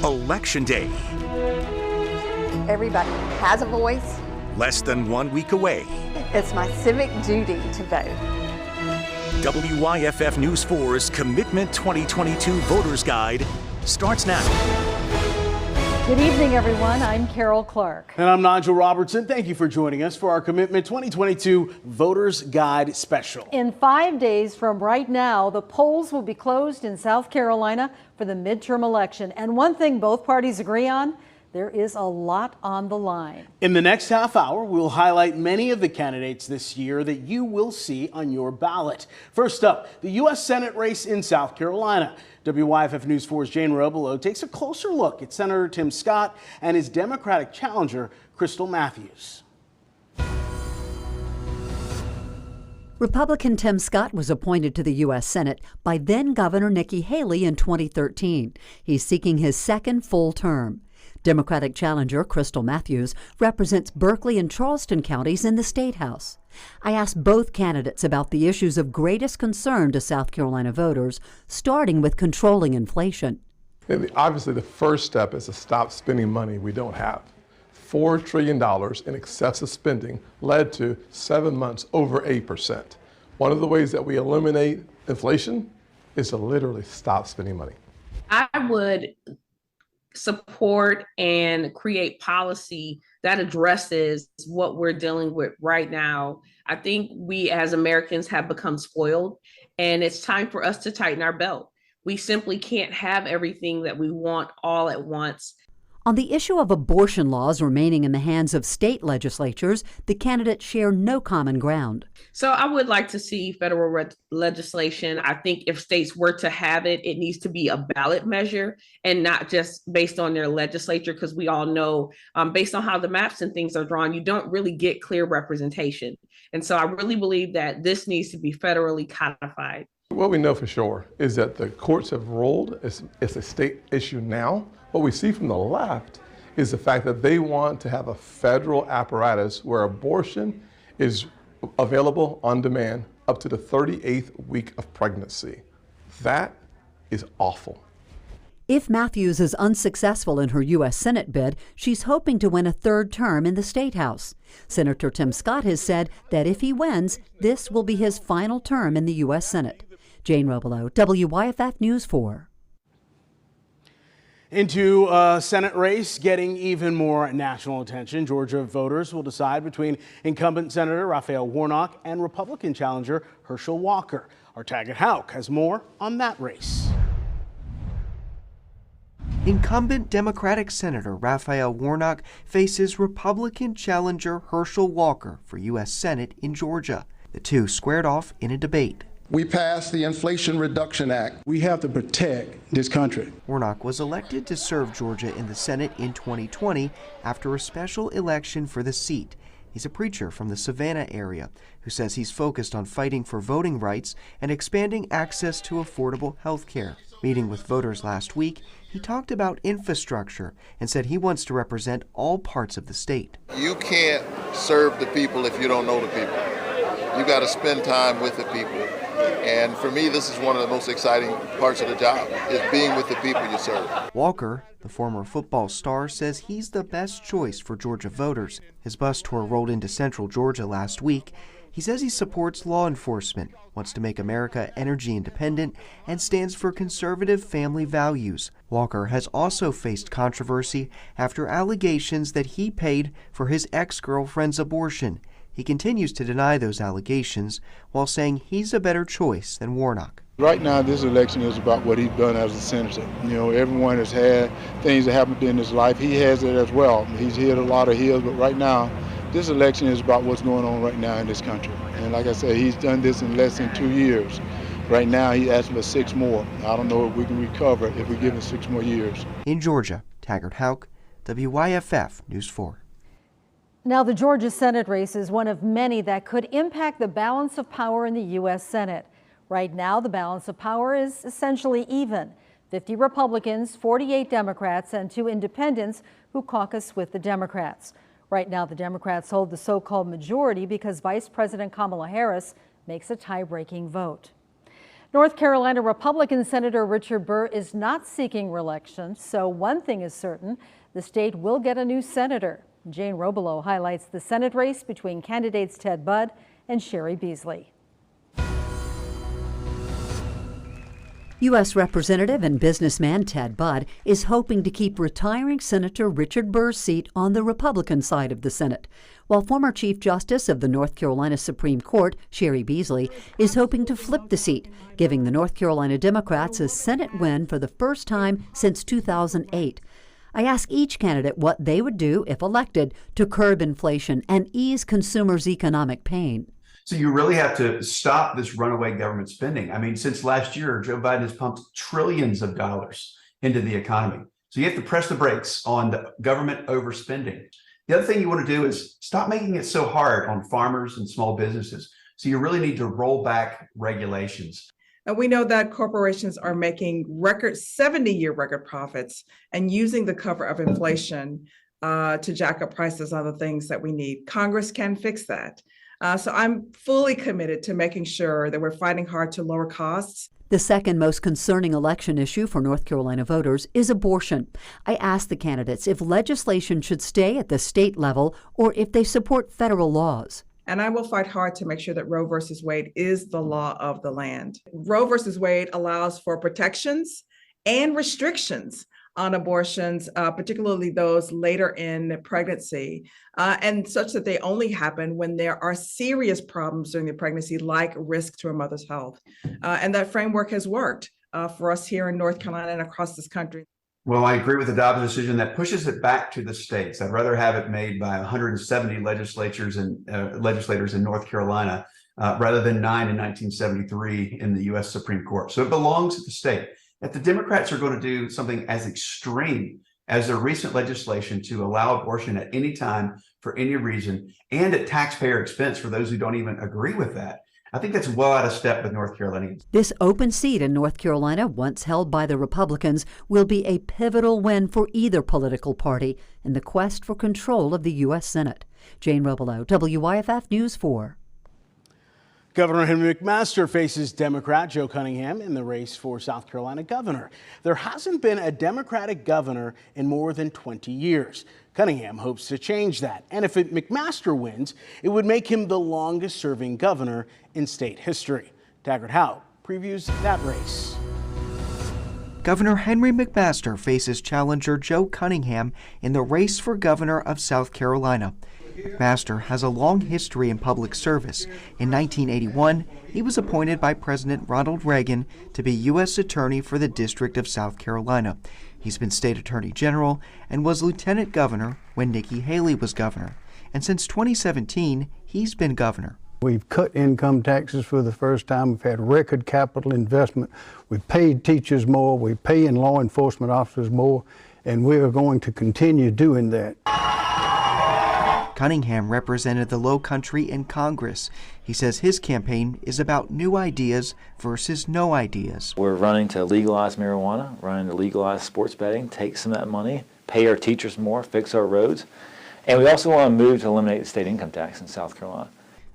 Election Day. Everybody has a voice. Less than 1 week away. It's my civic duty to vote. WYFF News 4's Commitment 2022 Voters Guide starts now. Good evening, everyone. I'm Carol Clark. And I'm Nigel Robertson. Thank you for joining us for our Commitment 2022 Voters Guide Special. In 5 days from right now, the polls will be closed in South Carolina for the midterm election. And one thing both parties agree on, there is a lot on the line. In the next half hour, we'll highlight many of the candidates this year that you will see on your ballot. First up, the U.S. Senate race in South Carolina. WYFF News 4's Jane Robilo takes a closer look at Senator Tim Scott and his Democratic challenger, Crystal Matthews. Republican Tim Scott was appointed to the U.S. Senate by then-Governor Nikki Haley in 2013. He's seeking his second full term. Democratic challenger Crystal Matthews represents Berkeley and Charleston counties in the State House. I asked both candidates about the issues of greatest concern to South Carolina voters, starting with controlling inflation. Obviously, the first step is to stop spending money we don't have. $4 trillion in excessive spending led to 7 months over 8%. One of the ways that we eliminate inflation is to literally stop spending money. I would support and create policy that addresses what we're dealing with right now. I think we as Americans have become spoiled, and it's time for us to tighten our belt. We simply can't have everything that we want all at once. On the issue of abortion laws remaining in the hands of state legislatures, the candidates share no common ground. So I would like to see federal legislation. I think if states were to have it, it needs to be a ballot measure and not just based on their legislature, because we all know based on how the maps and things are drawn, you don't really get clear representation. And so I really believe that this needs to be federally codified. What we know for sure is that the courts have ruled it's a state issue now. What we see from the left is the fact that they want to have a federal apparatus where abortion is available on demand up to the 38th week of pregnancy. That is awful. If Matthews is unsuccessful in her U.S. Senate bid, she's hoping to win a third term in the State House. Senator Tim Scott has said that if he wins, this will be his final term in the U.S. Senate. Jane Robilo, WYFF News 4. Into a Senate race getting even more national attention. Georgia voters will decide between incumbent Senator Raphael Warnock and Republican challenger Herschel Walker. Our Taggart Houck has more on that race. Incumbent Democratic Senator Raphael Warnock faces Republican challenger Herschel Walker for U.S. Senate in Georgia. The two squared off in a debate. We passed the Inflation Reduction Act. We have to protect this country. Warnock was elected to serve Georgia in the Senate in 2020 after a special election for the seat. He's a preacher from the Savannah area who says he's focused on fighting for voting rights and expanding access to affordable health care. Meeting with voters last week, he talked about infrastructure and said he wants to represent all parts of the state. You can't serve the people if you don't know the people. You got to spend time with the people. And for me, this is one of the most exciting parts of the job, is being with the people you serve. Walker, the former football star, says he's the best choice for Georgia voters. His bus tour rolled into central Georgia last week. He says he supports law enforcement, wants to make America energy independent, and stands for conservative family values. Walker has also faced controversy after allegations that he paid for his ex-girlfriend's abortion. He continues to deny those allegations while saying he's a better choice than Warnock. Right now, this election is about what he's done as a senator. You know, everyone has had things that happened in his life. He has it as well. He's hit a lot of hills, but right now, this election is about what's going on right now in this country. And like I said, he's done this in less than 2 years. Right now, he's asking for 6 more. I don't know if we can recover if we give him 6 more years. In Georgia, Taggart Houck, WYFF News 4. Now, the Georgia Senate race is one of many that could impact the balance of power in the U.S. Senate. Right now, the balance of power is essentially even. 50 Republicans, 48 Democrats, and 2 independents who caucus with the Democrats. Right now, the Democrats hold the so-called majority because Vice President Kamala Harris makes a tie-breaking vote. North Carolina Republican Senator Richard Burr is not seeking re-election, so one thing is certain, the state will get a new senator. Jane Robelo highlights the Senate race between candidates Ted Budd and Cheri Beasley. U.S. Representative and businessman Ted Budd is hoping to keep retiring Senator Richard Burr's seat on the Republican side of the Senate, while former Chief Justice of the North Carolina Supreme Court, Cheri Beasley, is hoping to flip the seat, giving the North Carolina Democrats a Senate win for the first time since 2008. I ask each candidate what they would do, if elected, to curb inflation and ease consumers' economic pain. So you really have to stop this runaway government spending. I mean, since last year, Joe Biden has pumped trillions of dollars into the economy. So you have to press the brakes on the government overspending. The other thing you want to do is stop making it so hard on farmers and small businesses. So you really need to roll back regulations. And we know that corporations are making 70-year record profits and using the cover of inflation to jack up prices on the things that we need. Congress can fix that. So I'm fully committed to making sure that we're fighting hard to lower costs. The second most concerning election issue for North Carolina voters is abortion. I asked the candidates if legislation should stay at the state level or if they support federal laws. And I will fight hard to make sure that Roe versus Wade is the law of the land. Roe versus Wade allows for protections and restrictions on abortions, particularly those later in pregnancy, and such that they only happen when there are serious problems during the pregnancy, like risk to a mother's health. And that framework has worked for us here in North Carolina and across this country. Well, I agree with the Dobbs decision that pushes it back to the states. I'd rather have it made by 170 legislators in North Carolina rather than 9 in 1973 in the U.S. Supreme Court. So it belongs at the state. If the Democrats are going to do something as extreme as their recent legislation to allow abortion at any time for any reason and at taxpayer expense for those who don't even agree with that, I think that's well out of step with North Carolinians. This open seat in North Carolina, once held by the Republicans, will be a pivotal win for either political party in the quest for control of the U.S. Senate. Jane Robelo, WYFF News 4. Governor Henry McMaster faces Democrat Joe Cunningham in the race for South Carolina governor. There hasn't been a Democratic governor in more than 20 years. Cunningham hopes to change that. And if McMaster wins, it would make him the longest serving governor in state history. Taggart Howe previews that race. Governor Henry McMaster faces challenger Joe Cunningham in the race for governor of South Carolina. McMaster has a long history in public service. In 1981, he was appointed by President Ronald Reagan to be U.S. Attorney for the District of South Carolina. He's been State Attorney General and was Lieutenant Governor when Nikki Haley was governor. And since 2017, he's been governor. We've cut income taxes for the first time. We've had record capital investment. We've paid teachers more. We're paying law enforcement officers more. And we are going to continue doing that. Cunningham represented the Low Country in Congress. He says his campaign is about new ideas versus no ideas. We're running to legalize marijuana, running to legalize sports betting, take some of that money, pay our teachers more, fix our roads. And we also want to move to eliminate the state income tax in South Carolina.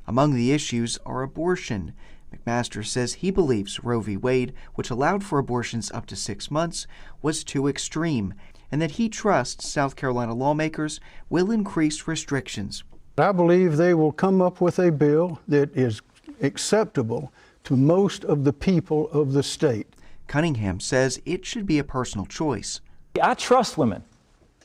Among the issues are abortion. McMaster says he believes Roe v. Wade, which allowed for abortions up to 6 months, was too extreme, and that he trusts South Carolina lawmakers will increase restrictions. I believe they will come up with a bill that is acceptable to most of the people of the state. Cunningham says it should be a personal choice. I trust women.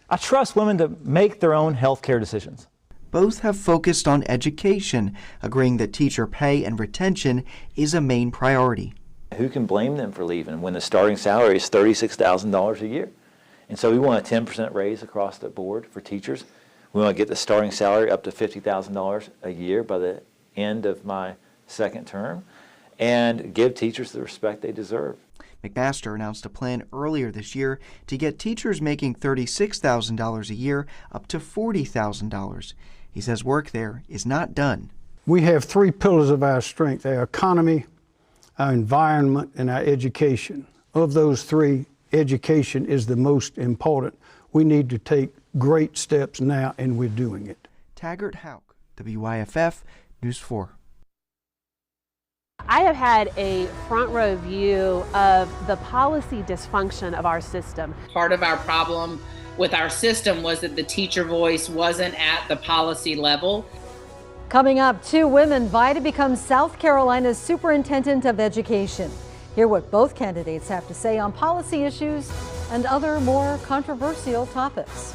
I trust women to make their own health care decisions. Both have focused on education, agreeing that teacher pay and retention is a main priority. Who can blame them for leaving when the starting salary is $36,000 a year? And so we want a 10% raise across the board for teachers. We want to get the starting salary up to $50,000 a year by the end of my second term and give teachers the respect they deserve. McMaster announced a plan earlier this year to get teachers making $36,000 a year up to $40,000. He says work there is not done. We have 3 pillars of our strength: our economy, our environment, and our education. Of those 3, education is the most important. We need to take great steps now, and we're doing it. Taggart Howe, WYFF News 4. I have had a front row view of the policy dysfunction of our system. Part of our problem with our system was that the teacher voice wasn't at the policy level. Coming up, 2 women vie to become South Carolina's Superintendent of Education. Hear what both candidates have to say on policy issues and other more controversial topics.